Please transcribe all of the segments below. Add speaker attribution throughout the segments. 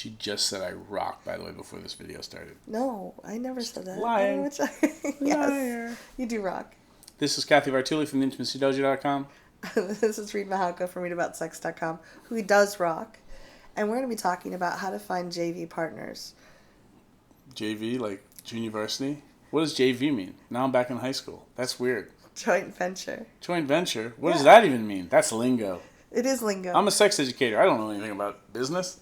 Speaker 1: She just said I rock, by the way, before this video started.
Speaker 2: No, I never said that.
Speaker 1: Lying.
Speaker 2: Yes,
Speaker 1: Liar.
Speaker 2: you do rock.
Speaker 1: This is Cathy Vartuli from theintimacydojo.com.
Speaker 2: This is Reid from readaboutsex.com, who does rock. And we're going to be talking about how to find JV partners.
Speaker 1: JV, like Junior Varsity? What does JV mean? Now I'm back in high school. That's weird.
Speaker 2: Joint venture.
Speaker 1: Joint venture? What does that even mean? That's lingo.
Speaker 2: It is lingo.
Speaker 1: I'm a sex educator. I don't know anything about business.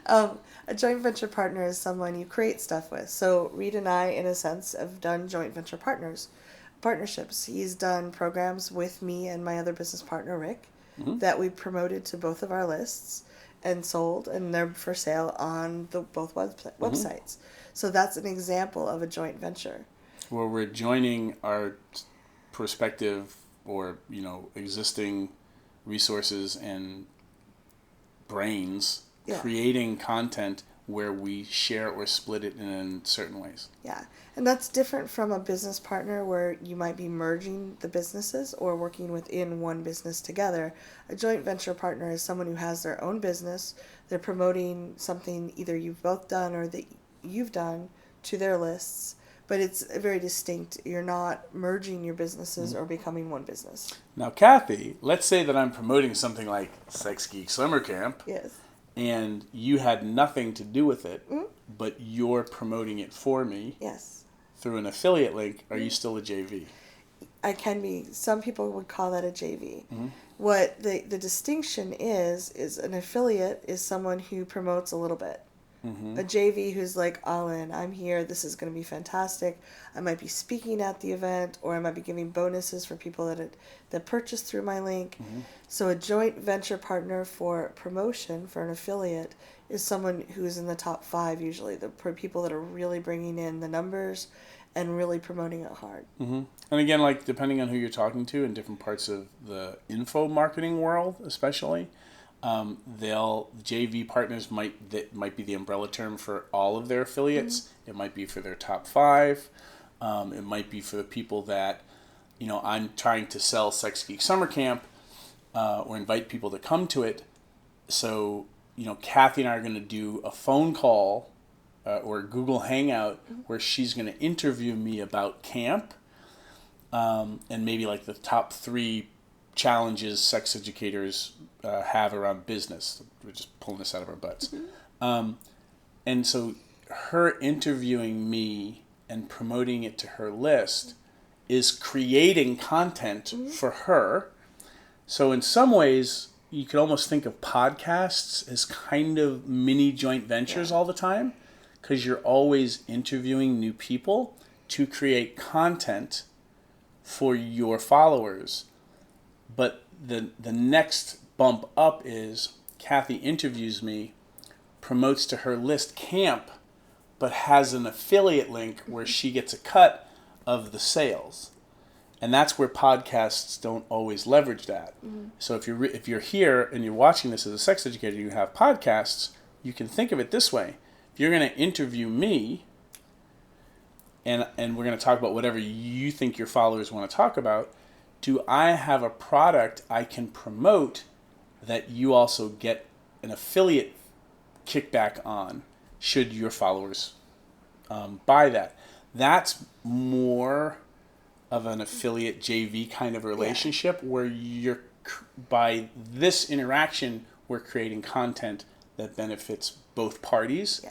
Speaker 2: A joint venture partner is someone you create stuff with. So Reid and I, in a sense, have done joint venture partnerships. He's done programs with me and my other business partner, Rick, that we promoted to both of our lists and sold, and they're for sale on both websites. So that's an example of a joint venture.
Speaker 1: Where we're joining our prospective or, existing resources and brains, creating content where we share or split it in certain ways.
Speaker 2: Yeah, and that's different from a business partner where you might be merging the businesses or working within one business together. A joint venture partner is someone who has their own business. They're promoting something either you've both done or that you've done to their lists, but it's very distinct. You're not merging your businesses or becoming one business.
Speaker 1: Now, Cathy, let's say that I'm promoting something like Sex Geek Summer Camp.
Speaker 2: Yes.
Speaker 1: And you had nothing to do with it, but you're promoting it for me.
Speaker 2: Yes.
Speaker 1: Through an affiliate link. Are you still a JV?
Speaker 2: I can be. Some people would call that a JV. What the distinction is an affiliate is someone who promotes a little bit. A JV who's like, all in, I'm here, this is going to be fantastic. I might be speaking at the event, or I might be giving bonuses for people that purchase through my link. So a joint venture partner for promotion, for an affiliate, is someone who's in the top 5 usually, the people that are really bringing in the numbers and really promoting it hard.
Speaker 1: And again, like depending on who you're talking to in different parts of the info marketing world, especially, JV partners might be the umbrella term for all of their affiliates. It might be for their top 5. It might be for the people that, I'm trying to sell Sex Geek Summer Camp or invite people to come to it. So, Cathy and I are going to do a phone call or a Google Hangout where she's going to interview me about camp and maybe like the top 3 challenges sex educators have around business. We're just pulling this out of our butts. And so her interviewing me and promoting it to her list is creating content for her. So in some ways, you could almost think of podcasts as kind of mini joint ventures all the time, because you're always interviewing new people to create content for your followers. But the next bump up is Cathy interviews me, promotes to her list camp, but has an affiliate link where she gets a cut of the sales. And that's where podcasts don't always leverage that. So if you're here and you're watching this as a sex educator and you have podcasts, you can think of it this way. If you're going to interview me and we're going to talk about whatever you think your followers want to talk about, do I have a product I can promote that you also get an affiliate kickback on should your followers buy that? That's more of an affiliate JV kind of relationship where by this interaction, we're creating content that benefits both parties.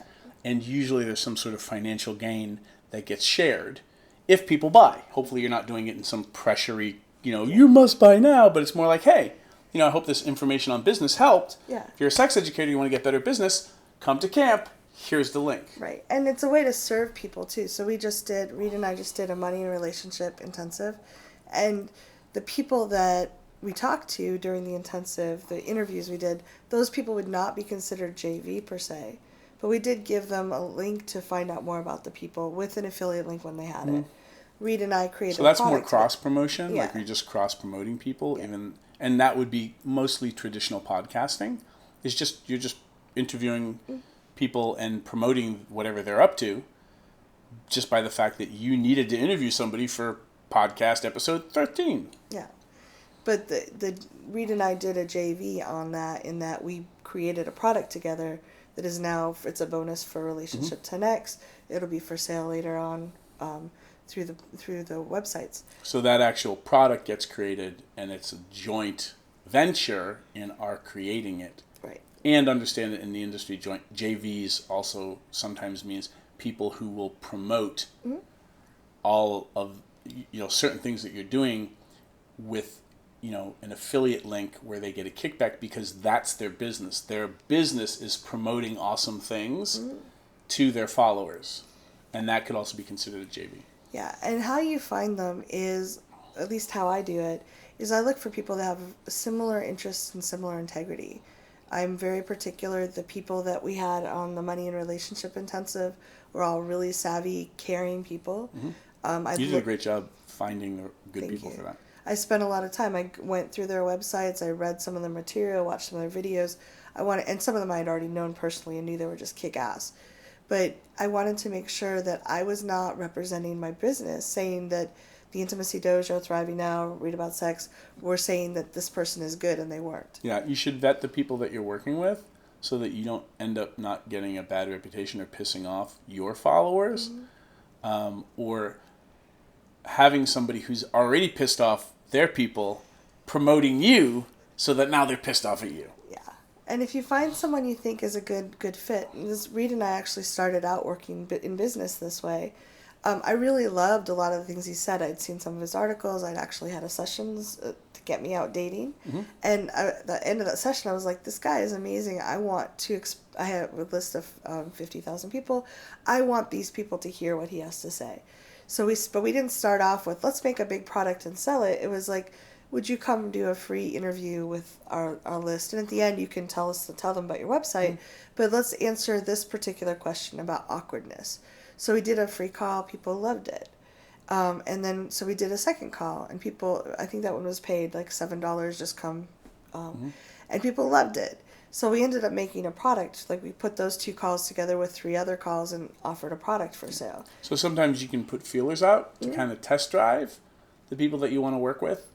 Speaker 1: And usually there's some sort of financial gain that gets shared if people buy. Hopefully you're not doing it in some pressury, you must buy now, but it's more like, hey, I hope this information on business helped. If you're a sex educator, you want to get better business, come to camp. Here's the link.
Speaker 2: Right. And it's a way to serve people too. So Reid and I just did a money and relationship intensive. And the people that we talked to during the intensive, the interviews we did, those people would not be considered JV per se. But we did give them a link to find out more about the people with an affiliate link when they had it. Reid and I created.
Speaker 1: So that's more cross promotion, like you're just cross promoting people, and that would be mostly traditional podcasting. You're just interviewing people and promoting whatever they're up to, just by the fact that you needed to interview somebody for podcast episode 13.
Speaker 2: Yeah, but the Reid and I did a JV on that, in that we created a product together that is now, it's a bonus for relationship 10x. It'll be for sale later on through the websites.
Speaker 1: So that actual product gets created, and it's a joint venture in our creating it.
Speaker 2: Right.
Speaker 1: And understand that in the industry, joint JVs also sometimes means people who will promote all of certain things that you're doing with an affiliate link where they get a kickback because that's their business. Their business is promoting awesome things to their followers, and that could also be considered a JV.
Speaker 2: Yeah, and how you find them is, at least how I do it, is I look for people that have similar interests and similar integrity. I'm very particular. The people that we had on the Money and Relationship Intensive were all really savvy, caring people.
Speaker 1: You did a great job finding the good people for that.
Speaker 2: I spent a lot of time. I went through their websites. I read some of their material, watched some of their videos. And some of them I had already known personally and knew they were just kick-ass. But I wanted to make sure that I was not representing my business, saying that the Intimacy Dojo, Thriving Now, Read About Sex, were saying that this person is good, and they weren't.
Speaker 1: Yeah, you should vet the people that you're working with so that you don't end up not getting a bad reputation or pissing off your followers, or having somebody who's already pissed off their people promoting you so that now they're pissed off at you.
Speaker 2: Yeah. And if you find someone you think is a good fit, Reid and I actually started out working in business this way. I really loved a lot of the things he said. I'd seen some of his articles. I'd actually had a sessions to get me out dating. And at the end of that session, I was like, this guy is amazing. I want to, I had a list of 50,000 people. I want these people to hear what he has to say. But we didn't start off with, let's make a big product and sell it. It was like, would you come do a free interview with our list? And at the end, you can tell them about your website, but let's answer this particular question about awkwardness. So we did a free call. People loved it. And then, so we did a second call, and people, I think that one was paid like $7, just come. And people loved it. So we ended up making a product. Like, we put those 2 calls together with 3 other calls and offered a product for sale.
Speaker 1: So sometimes you can put feelers out to kind of test drive the people that you want to work with,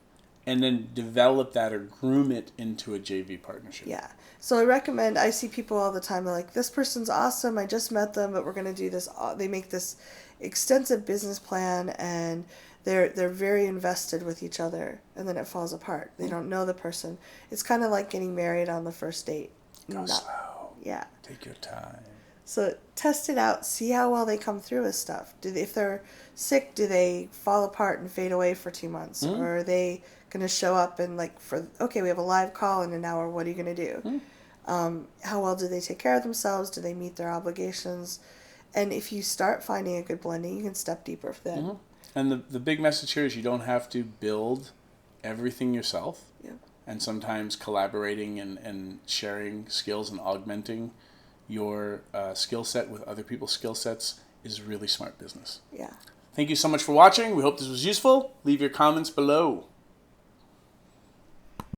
Speaker 1: and then develop that or groom it into a JV partnership.
Speaker 2: Yeah. So I see people all the time, they're like, this person's awesome, I just met them, but we're going to do this. They make this extensive business plan, and they're very invested with each other, and then it falls apart. They don't know the person. It's kind of like getting married on the first date.
Speaker 1: Go slow.
Speaker 2: Yeah.
Speaker 1: Take your time.
Speaker 2: So test it out. See how well they come through with stuff. If they're sick, do they fall apart and fade away for 2 months? Or are they going to show up and we have a live call in an hour. What are you going to do? How well do they take care of themselves? Do they meet their obligations? And if you start finding a good blending, you can step deeper then.
Speaker 1: And the big message here is you don't have to build everything yourself.
Speaker 2: Yeah.
Speaker 1: And sometimes collaborating and sharing skills and augmenting your skill set with other people's skill sets is really smart business.
Speaker 2: Yeah.
Speaker 1: Thank you so much for watching. We hope this was useful. Leave your comments below.